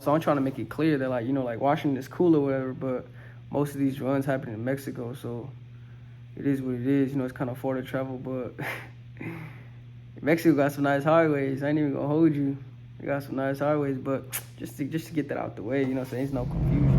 So I'm trying to make it clear that, like, you know, like Washington is cool or whatever, but most of these runs happen in Mexico, so it is what it is. You know, it's kind of far to travel, but Mexico got some nice highways. I ain't even gonna hold you. They got some nice highways, but just to get that out the way, you know, so there's no confusion.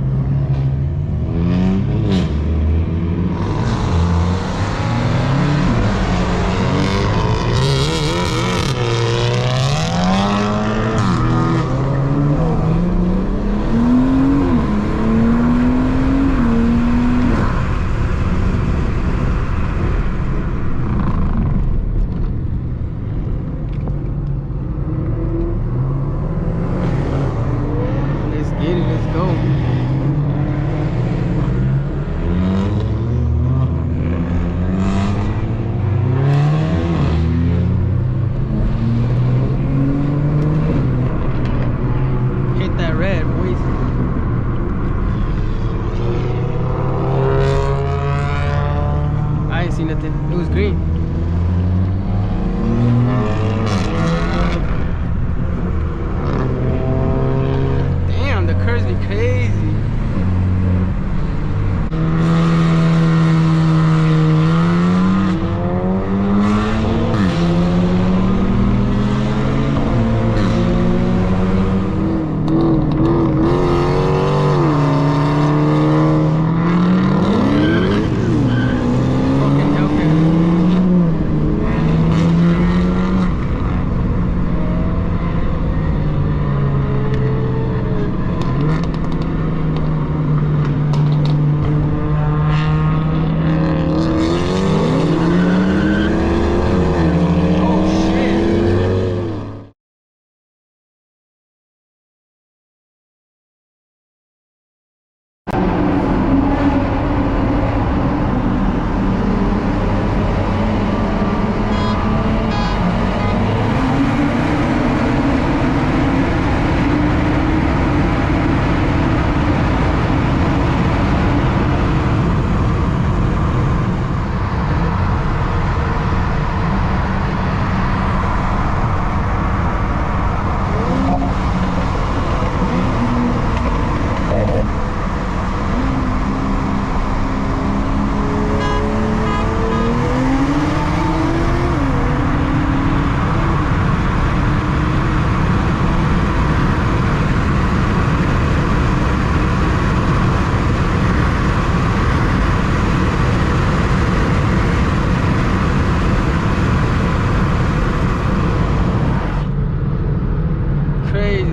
It was green. Damn, the curves be crazy.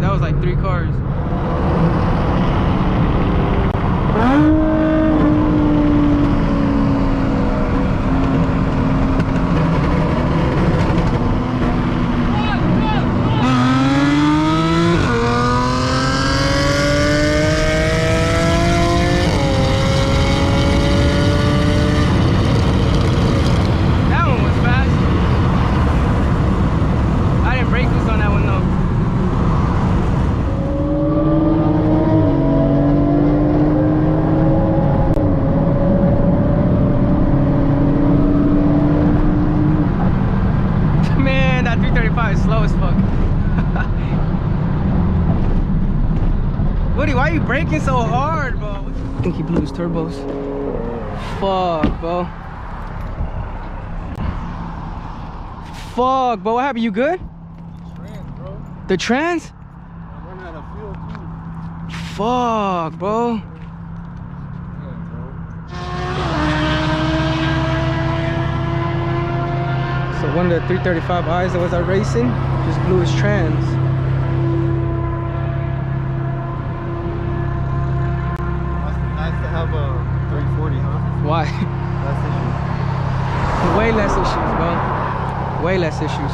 That was like 3 cars. That one was fast. I didn't brake loose on that one though. Slow as fuck. Woody, why are you braking so hard, bro? I think he blew his turbos. Fuck, bro. Fuck, bro. What happened? You good? Trans, bro. The trans? I'm running out of fuel too. Fuck, bro. Yeah, bro. So one of the 335Is that was out racing just blew his trans. Must be nice to have a 340, huh? Why? Less issues. Way less issues, bro. Way less issues.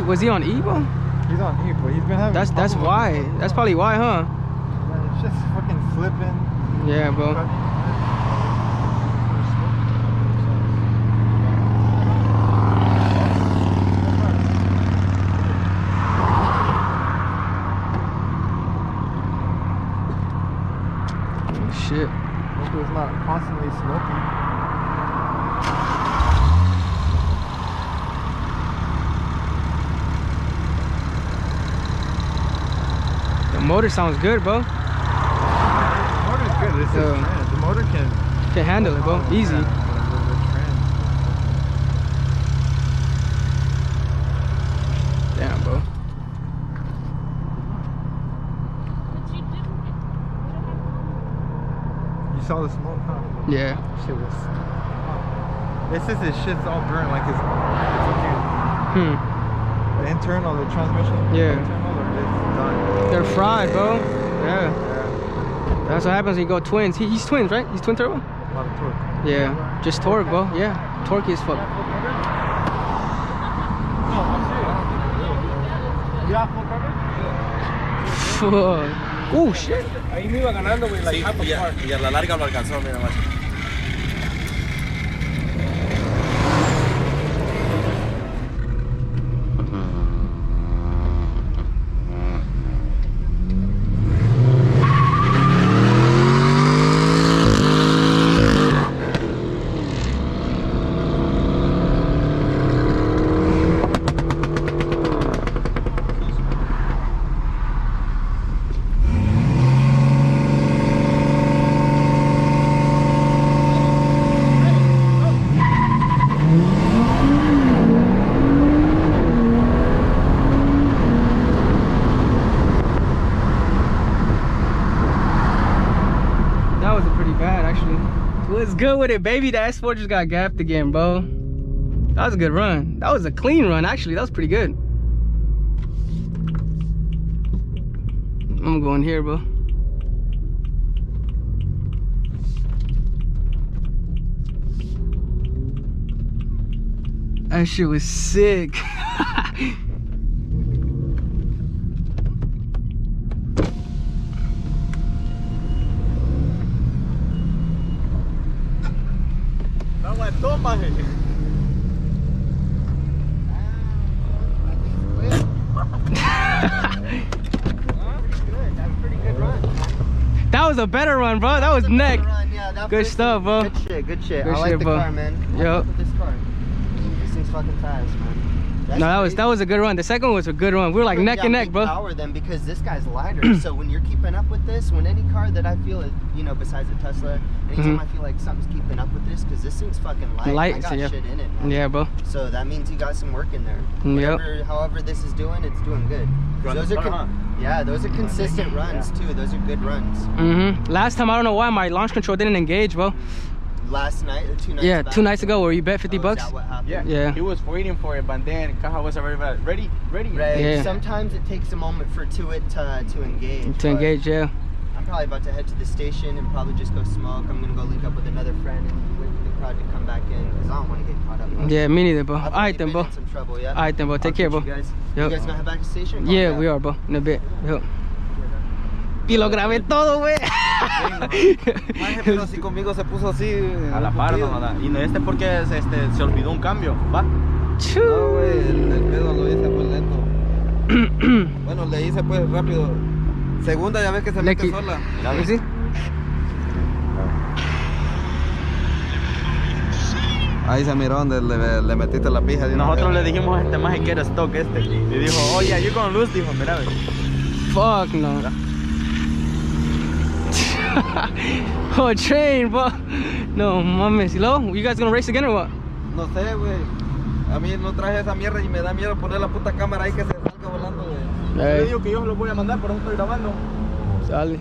Was he on Evo? He's on E, but he's been having. That's why. That's probably why, huh? Yeah, it's just fucking flipping. Yeah, bro. Shit. Hope it's not constantly smoking. motor sounds good, bro. The motor's good. This is trans. The motor can handle it, bro. Easy. Yeah, Damn, bro. you saw the smoke, huh? Yeah. Shit was. This shit's all burnt. Like it's okay. The internal, the transmission. Yeah. The internal, it's done. They're fried, bro. Yeah. That's what happens when you go twins. He's twins, right? He's twin turbo? A lot of torque. Yeah. Just torque, bro. Yeah. Torque is fuck. Fuck. Oh, shit. Ahí me iba ganando, güey, like half a car. Y a la larga lo alcanzó, mira, macho. That wasn't pretty bad, actually. What's good with it, baby? The S4 just got gapped again, bro. That was a good run. That was a clean run, actually. That was pretty good. I'm going here, bro. That shit was sick. That was a better run, bro. That was neck. Yeah, Good stuff, bro. Good shit, good shit. Good I like shit, the bro. car, man. Yup. With this car. This thing's fucking fast, man. That's No, crazy. that was a good run. The second one was a good run. We were like You neck got and neck, big bro. Power then because this guy's lighter. So when you're keeping up with this, when any car that I feel, you know, besides the Tesla, anytime I feel like something's keeping up with this, because this thing's fucking light. Light, I got so yeah. shit in it, man. Yeah, bro. So that means you got some work in there. Yep. However this is doing, it's doing good. Those are yeah, those are consistent runs too. Those are good runs. Last time, I don't know why, my launch control didn't engage, bro. Last night or 2 nights Yeah, back? 2 nights ago where you bet 50 Oh, bucks. Is that what happened? Yeah. Yeah. He was waiting for it, but then Caja was already ready. Right. Yeah. Sometimes it takes a moment for it to engage. To but engage, yeah. I'm probably about to head to the station and probably just go smoke. I'm gonna go link up with another friend and wait for the crowd to come back in because I don't want to get caught up. Yeah, me neither, bro. I've Alright then, been bro. in some trouble, yeah. Alright then, bro. Take care, bro. You guys, Yup. you guys gonna head back to the station? Yeah, we are, bro. In a bit. Yup. Y lo grabé todo, güey. Pero si conmigo se puso así. A la par, no, nada. Y este porque se olvidó un cambio, ¿va? Chu. No, güey, el pedo lo hice pues lento. Bueno, le hice pues rápido. Segunda ya ves que se mete sola. ¿Sí? Ahí se miró donde le metiste la pija. de una Nosotros vez. le dijimos a este maje que era stock este. Y dijo, oh yeah, you're gonna lose, dijo, mira, ve. Fuck no. Oh, train, bro. No mames. ¿Y luego? You guys gonna race again or what? No sé, güey. A mí no traje esa mierda y me da miedo poner la puta cámara ahí que se salga volando, güey. Yo le digo que yo lo voy a mandar, por eso estoy grabando. Sale.